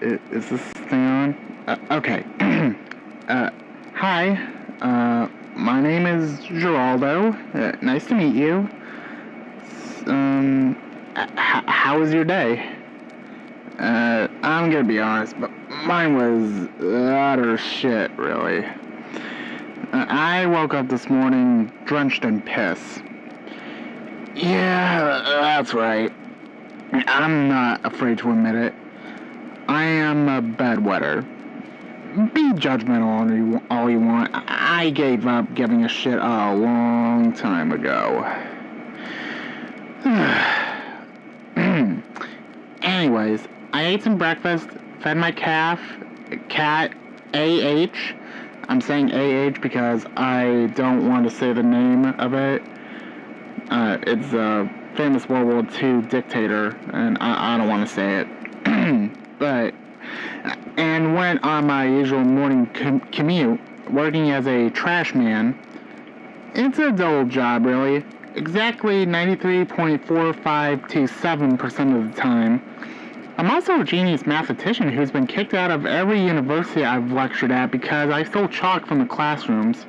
Is this thing on? Okay. Hi. My name is Geraldo. Nice to meet you. How was your day? I'm gonna be honest, but mine was utter shit, really. I woke up this morning drenched in piss. Yeah, that's right. I'm not afraid to admit it. I am a bedwetter. Be judgmental all you want. I gave up giving a shit a long time ago. Anyways, I ate some breakfast, fed my cat, A.H. I'm saying A.H. because I don't want to say the name of it. It's a famous World War II dictator, and I don't want to say it. And went on my usual morning commute, working as a trash man. It's a dull job, really. Exactly 93.45 to 7% of the time. I'm also a genius mathematician who's been kicked out of every university I've lectured at because I stole chalk from the classrooms.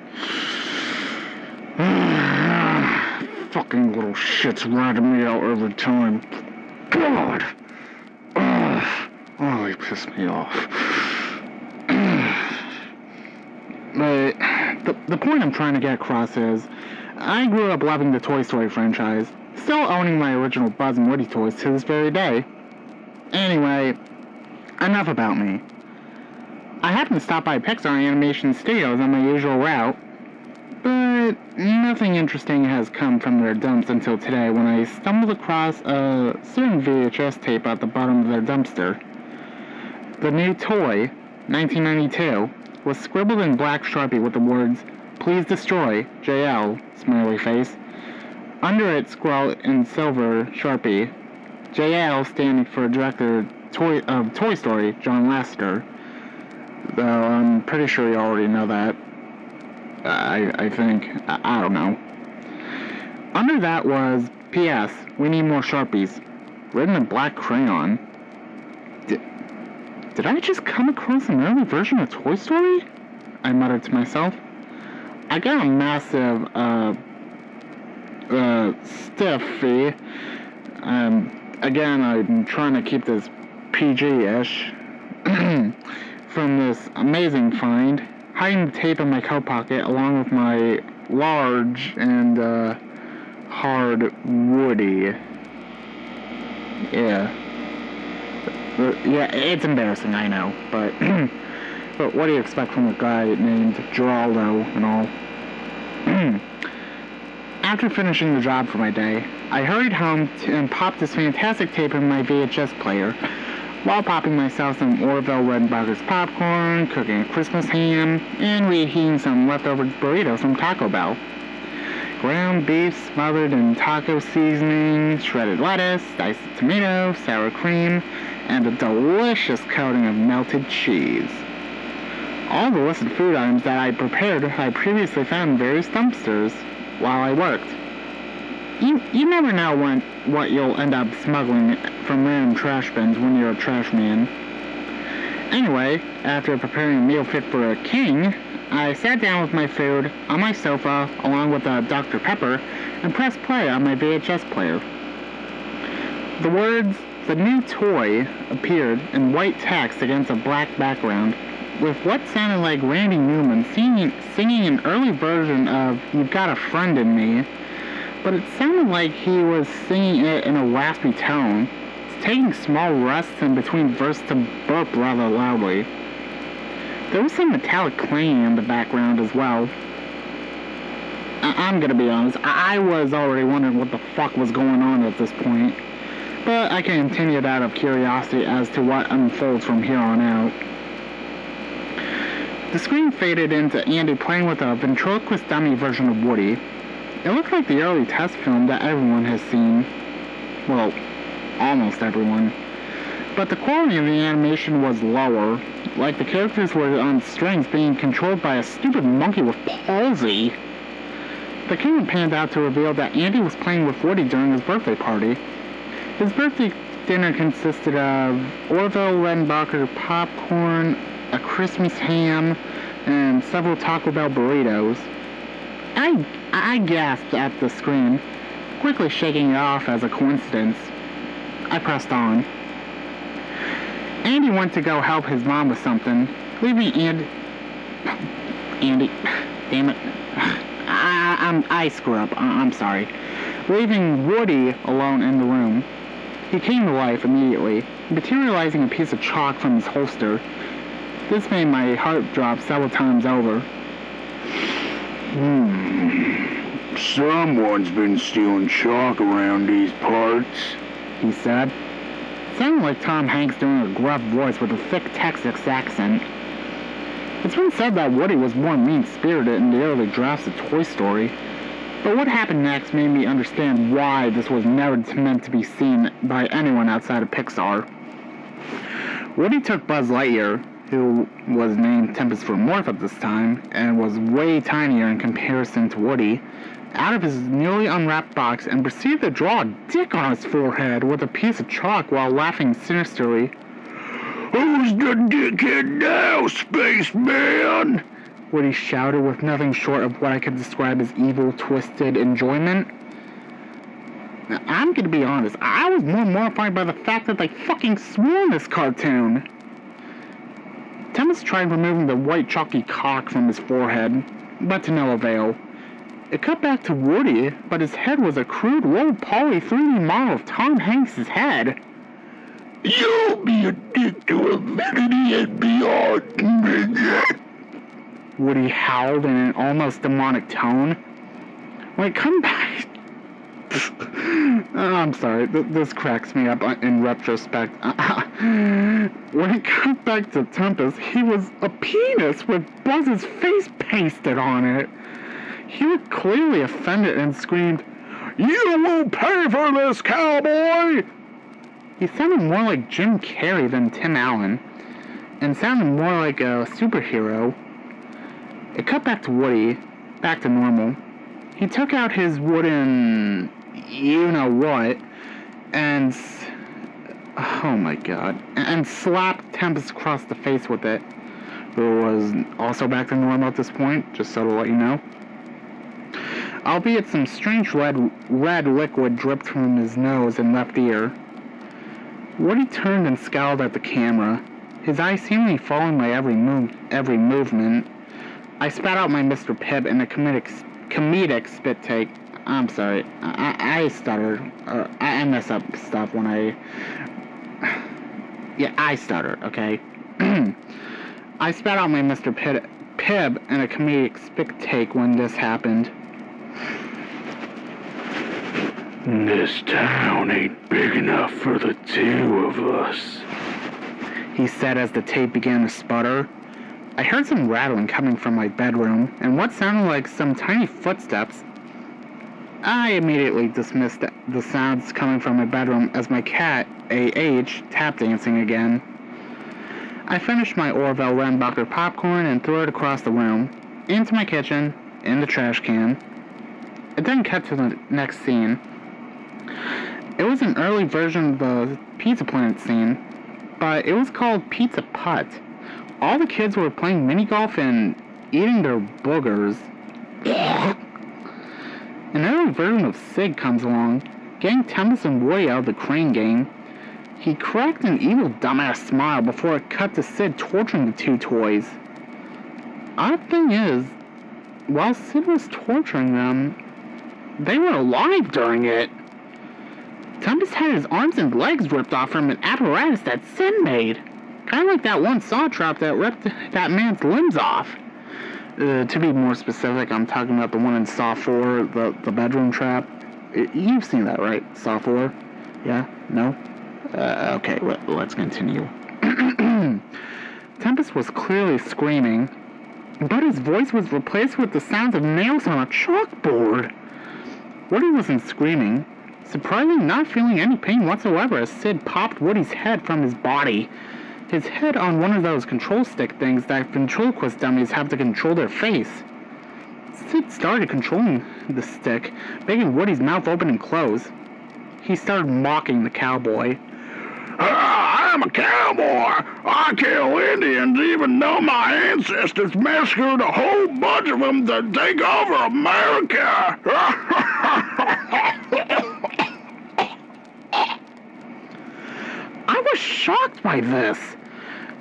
Fucking little shits ratting me out every time. God! Oh, they piss me off. But the point I'm trying to get across is, I grew up loving the Toy Story franchise, still owning my original Buzz and Woody toys to this very day. Anyway, enough about me. I happened to stop by Pixar Animation Studios on my usual route, but nothing interesting has come from their dumps until today when I stumbled across a certain VHS tape at the bottom of their dumpster. The new toy, 1992, was scribbled in black Sharpie with the words, "Please destroy, JL," smiley face. Under it scrawled in silver Sharpie, JL standing for director of Toy Story, John Lasseter. Though I'm pretty sure you already know that. I think. I don't know. Under that was, P.S. We need more Sharpies. Written in black crayon. Did I just come across an early version of Toy Story? I muttered to myself. I got a massive, stiff fee. Again, I'm trying to keep this PG-ish. From this amazing find, hiding the tape in my coat pocket along with my large and, hard Woody. Yeah. Yeah, it's embarrassing, I know, but but what do you expect from a guy named Geraldo and all? After finishing the job for my day, I hurried home and popped this fantastic tape in my VHS player, while popping myself some Orville Redenbacher's popcorn, cooking a Christmas ham, and reheating some leftover burritos from Taco Bell. Ground beef smothered in taco seasoning, shredded lettuce, diced tomato, sour cream, and a delicious coating of melted cheese. All the listed food items that I prepared I previously found in various dumpsters while I worked. You never know what you'll end up smuggling from random trash bins when you're a trash man. Anyway, after preparing a meal fit for a king, I sat down with my food on my sofa along with a Dr. Pepper and pressed play on my VHS player. The words, "The new toy," appeared in white text against a black background, with what sounded like Randy Newman singing an early version of "You've Got a Friend in Me," but it sounded like he was singing it in a raspy tone, taking small rests in between verses to burp rather loudly. There was some metallic clanging in the background as well. I'm gonna be honest, I was already wondering what the fuck was going on at this point, but I continued out of curiosity as to what unfolds from here on out. The screen faded into Andy playing with a ventriloquist dummy version of Woody. It looked like the early test film that everyone has seen. Well, almost everyone. But the quality of the animation was lower, like the characters were on strings being controlled by a stupid monkey with palsy. The camera panned out to reveal that Andy was playing with Woody during his birthday party. His birthday Dinner consisted of Orville Redenbacher popcorn, a Christmas ham, and several Taco Bell burritos. I gasped at the screen, quickly shaking it off as a coincidence. I pressed on. Andy went to go help his mom with something, leaving Andy, damn it. I screw up. I'm sorry. Leaving Woody alone in the room. He came to life immediately, materializing a piece of chalk from his holster. This made my heart drop several times over. Someone's been stealing chalk around these parts, he said. It sounded like Tom Hanks doing a gruff voice with a thick Texas accent. It's been said that Woody was more mean-spirited in the early drafts of Toy Story, but what happened next made me understand why this was never meant to be seen by anyone outside of Pixar. Woody took Buzz Lightyear, who was named Tempest for Morph at this time, and was way tinier in comparison to Woody, out of his newly unwrapped box and proceeded to draw a dick on his forehead with a piece of chalk while laughing sinisterly. "Who's the dickhead now, spaceman?" Woody shouted with nothing short of what I could describe as evil, twisted enjoyment. Now, I'm gonna be honest, I was more mortified by the fact that they fucking swore in this cartoon. Tempest tried removing the white chalky cock from his forehead, but to no avail. It cut back to Woody, but his head was a crude, low-poly 3D model of Tom Hanks' head. "You'll be a dick to infinity and beyond," Woody howled in an almost demonic tone. When it come back... I'm sorry, this cracks me up in retrospect. When it comes back to Tempest, he was a penis with Buzz's face pasted on it. He was clearly offended and screamed, "You will pay for this, cowboy!" He sounded more like Jim Carrey than Tim Allen, and sounded more like a superhero. It cut back to Woody, back to normal. He took out his wooden you-know-what, and... oh my god. And slapped Tempest across the face with it, who was also back to normal at this point, just so to let you know. Albeit some strange red liquid dripped from his nose and left ear. Woody turned and scowled at the camera, his eyes seemingly following my every movement. I spat out my Mr. Pibb in a comedic spit take. I'm sorry, I stutter. I mess up stuff when I... yeah, I stutter, okay? I spat out my Mr. Pibb in a comedic spit take when this happened. "This town ain't big enough for the two of us," he said as the tape began to sputter. I heard some rattling coming from my bedroom, and what sounded like some tiny footsteps. I immediately dismissed the sounds coming from my bedroom as my cat, A.H., tap dancing again. I finished my Orville Redenbacher popcorn and threw it across the room, into my kitchen, in the trash can. It then cut to the next scene. It was an early version of the Pizza Planet scene, but it was called Pizza Putt. All the kids were playing mini-golf and eating their boogers. An early version of Sig comes along, getting Tempest and Woody out of the crane game. He cracked an evil dumbass smile before it cut to Sid torturing the two toys. Odd thing is, while Sid was torturing them, they were alive during it. Tempest had his arms and legs ripped off from an apparatus that Sid made. Kind of like that one saw trap that ripped that man's limbs off. To be more specific, I'm talking about the one in Saw 4, the bedroom trap. You've seen that, right? Saw 4? Yeah? No? Okay, let's continue. Tempest was clearly screaming, but his voice was replaced with the sounds of nails on a chalkboard. Woody wasn't screaming, surprisingly not feeling any pain whatsoever as Sid popped Woody's head from his body. His head on one of those control stick things that ventriloquist dummies have to control their face. Sid started controlling the stick, making Woody's mouth open and close. He started mocking the cowboy. I'm a cowboy. I kill Indians even though my ancestors massacred a whole bunch of them to take over America. I was shocked by this.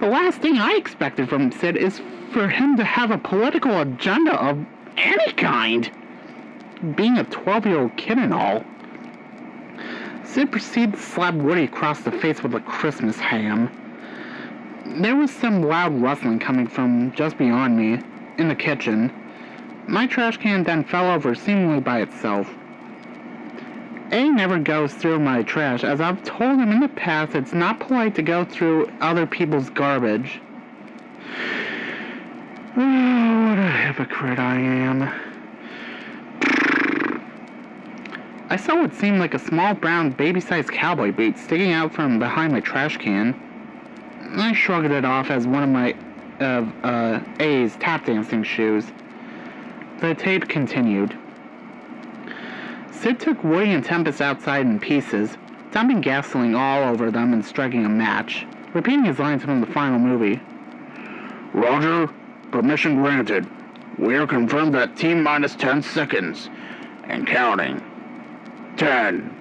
The last thing I expected from Sid is for him to have a political agenda of any kind. Being a 12-year-old kid and all. Sid proceeded to slap Woody across the face with a Christmas ham. There was some loud rustling coming from just beyond me, in the kitchen. My trash can then fell over seemingly by itself. A never goes through my trash, as I've told him in the past it's not polite to go through other people's garbage. Oh, what a hypocrite I am. I saw what seemed like a small brown baby-sized cowboy boot sticking out from behind my trash can. I shrugged it off as one of A's tap dancing shoes. The tape continued. Sid took Woody and Tempest outside in pieces, dumping gasoline all over them and striking a match, repeating his lines from the final movie. Roger, permission granted. We are confirmed at T-minus 10 seconds. And counting. 10,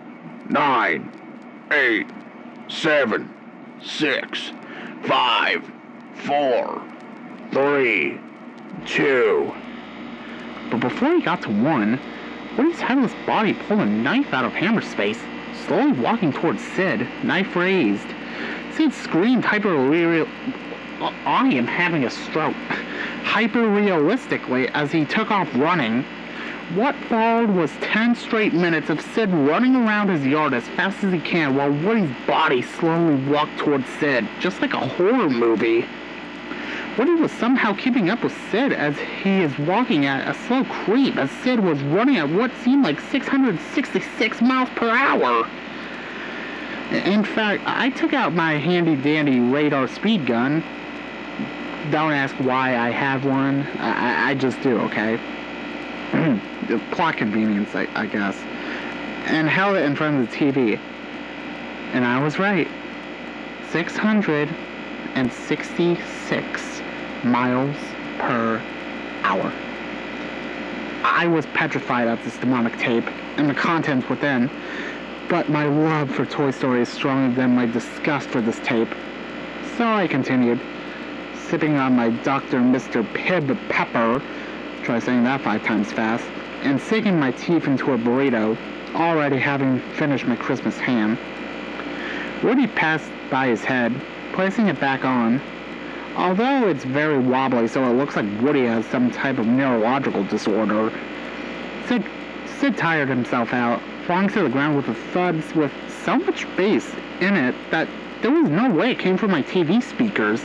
9, 8, 7, 6, 5, 4, 3, 2. But before he got to 1, Woody's headless body pulled a knife out of Hammer's face, slowly walking towards Sid, knife raised. Sid screamed I am having a stroke. Hyper-realistically as he took off running. What followed was 10 straight minutes of Sid running around his yard as fast as he can while Woody's body slowly walked towards Sid, just like a horror movie. Woody was somehow keeping up with Sid as he is walking at a slow creep as Sid was running at what seemed like 666 miles per hour. In fact, I took out my handy-dandy radar speed gun. Don't ask why I have one. I just do, okay? Plot convenience, I guess. And held it in front of the TV. And I was right. 666 miles per hour. I was petrified at this demonic tape and the contents within, but my love for Toy Story is stronger than my disgust for this tape. So I continued, sipping on my Dr. Mr. Pibb Pepper, try saying that 5 times fast, and sinking my teeth into a burrito, already having finished my Christmas ham. Woody passed by his head, placing it back on. Although it's very wobbly, so it looks like Woody has some type of neurological disorder. Sid tired himself out, falling to the ground with a thud with so much bass in it that there was no way it came from my TV speakers.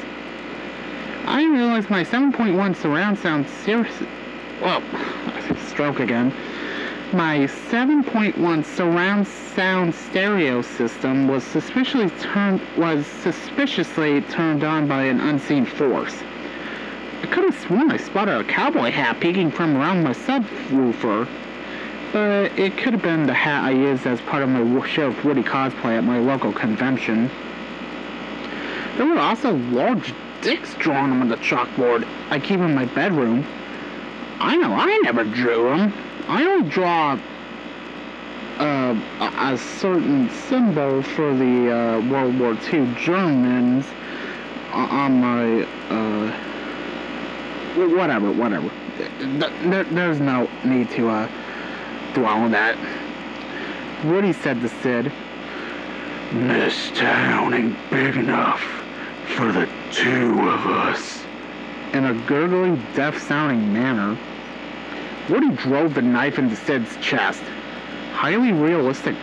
I realized my 7.1 surround sound stroke again. My 7.1 surround sound stereo system was suspiciously turned on by an unseen force. I could have sworn I spotted a cowboy hat peeking from around my subwoofer, but it could have been the hat I used as part of my Sheriff Woody cosplay at my local convention. There were also large dicks drawn on the chalkboard I keep in my bedroom. I know I never drew them. I only draw a certain symbol for the World War II Germans on my whatever. There's no need to dwell on that. Woody said to Sid, "This town ain't big enough for the 2 of us," in a gurgly, deaf-sounding manner. Woody drove the knife into Sid's chest. Highly realistic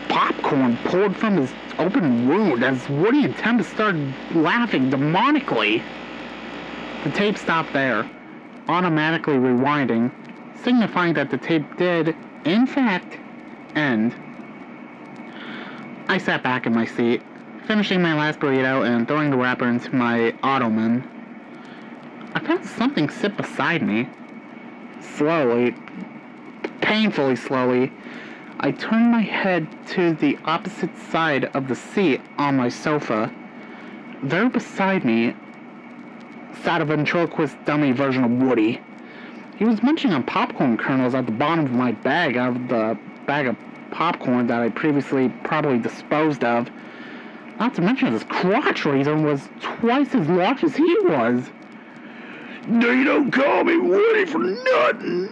popcorn poured from his open wound as Woody and Tempest started laughing demonically. The tape stopped there, automatically rewinding, signifying that the tape did, in fact, end. I sat back in my seat, finishing my last burrito and throwing the wrapper into my ottoman. I felt something sit beside me. Slowly, painfully slowly, I turned my head to the opposite side of the seat on my sofa. There beside me sat a ventriloquist dummy version of Woody. He was munching on popcorn kernels at the bottom of my bag out of the bag of popcorn that I previously probably disposed of. Not to mention his crotch region was twice as large as he was. They don't call me Woody for nothing,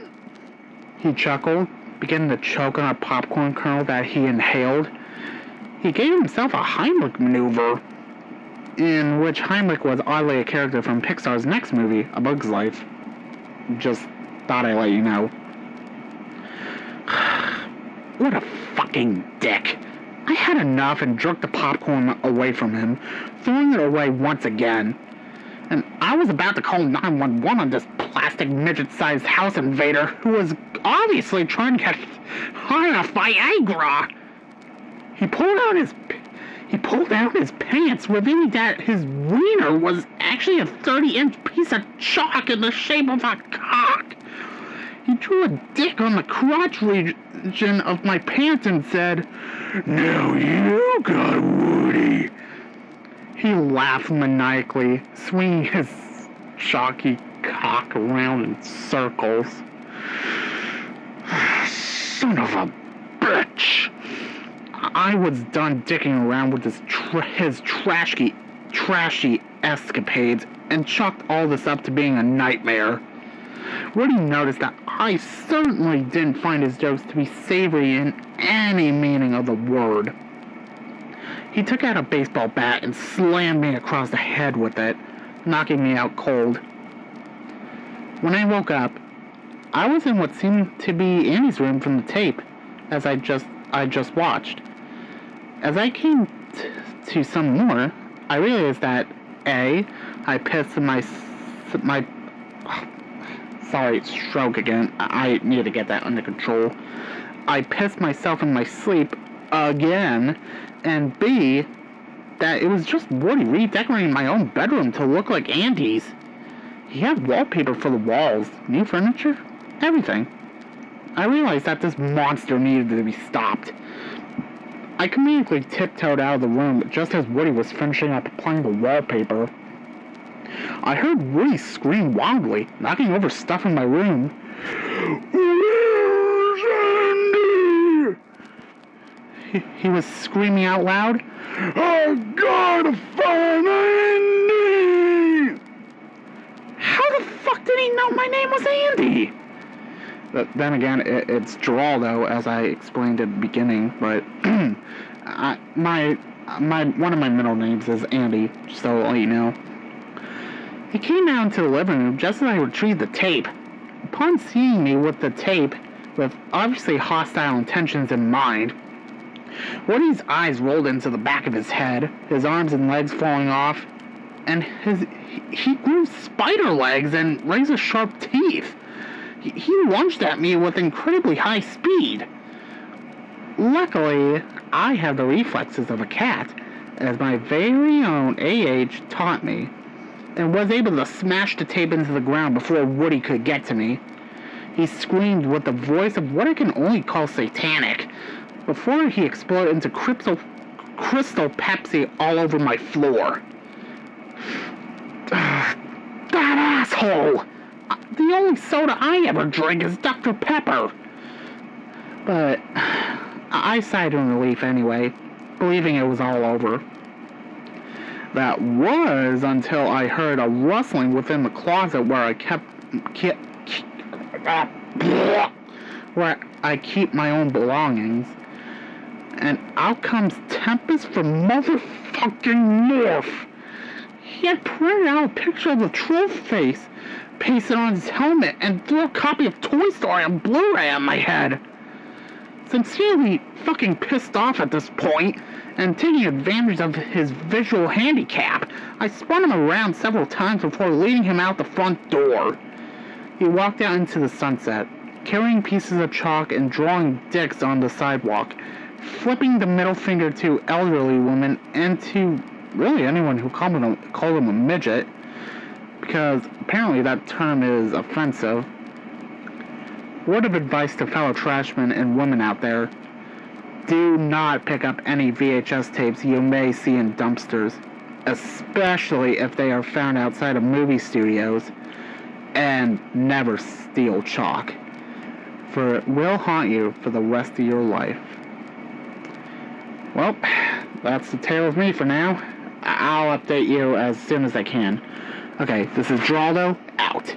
he chuckled, beginning to choke on a popcorn kernel that he inhaled. He gave himself a Heimlich maneuver, in which Heimlich was oddly a character from Pixar's next movie, A Bug's Life. Just thought I'd let you know. What a fucking dick. I had enough and jerked the popcorn away from him, throwing it away once again. And I was about to call 911 on this plastic midget-sized house invader who was obviously trying to get high enough Viagra. He pulled out his pants, revealing that his wiener was actually a 30-inch piece of chalk in the shape of a cock. He drew a dick on the crotch region of my pants and said, "Now you got Woody." He laughed maniacally, swinging his chalky cock around in circles. Son of a bitch. I was done dicking around with his trashy escapades and chalked all this up to being a nightmare. Woody noticed that I certainly didn't find his jokes to be savory in any meaning of the word. He took out a baseball bat and slammed me across the head with it, knocking me out cold. When I woke up, I was in what seemed to be Annie's room from the tape, as I just watched. As I came to some more, I realized that A, I pissed in my sorry, stroke again. I need to get that under control. I pissed myself in my sleep again, and B, that it was just Woody redecorating my own bedroom to look like Andy's. He had wallpaper for the walls, new furniture, everything. I realized that this monster needed to be stopped. I comedically tiptoed out of the room just as Woody was finishing up applying the wallpaper. I heard Woody scream wildly, knocking over stuff in my room. Where's Andy? He was screaming out loud. I gotta find Andy! How the fuck did he know my name was Andy? But then again, it's Geraldo, as I explained at the beginning, but one of my middle names is Andy, just to let you know. He came out into the living room just as I retrieved the tape. Upon seeing me with the tape, with obviously hostile intentions in mind, Woody's eyes rolled into the back of his head, his arms and legs falling off, and he grew spider legs and razor-sharp teeth. He lunged at me with incredibly high speed. Luckily, I have the reflexes of a cat, as my very own A.H. taught me, and was able to smash the tape into the ground before Woody could get to me. He screamed with the voice of what I can only call satanic, before he exploded into crystal Pepsi all over my floor. That asshole! The only soda I ever drink is Dr. Pepper. But I sighed in relief anyway, believing it was all over. That was until I heard a rustling within the closet where I keep my own belongings. And out comes Tempest from motherfucking North. He had printed out a picture of the troll face, pasted on his helmet, and threw a copy of Toy Story on Blu-ray on my head. Sincerely fucking pissed off at this point, and taking advantage of his visual handicap, I spun him around several times before leading him out the front door. He walked out into the sunset, carrying pieces of chalk and drawing dicks on the sidewalk, flipping the middle finger to elderly women and to really anyone who called him a midget, because apparently that term is offensive. Word of advice to fellow trashmen and women out there: do not pick up any VHS tapes you may see in dumpsters, especially if they are found outside of movie studios, and never steal chalk, for it will haunt you for the rest of your life. Well, that's the tale of me for now. I'll update you as soon as I can. Okay, this is Geraldo, out.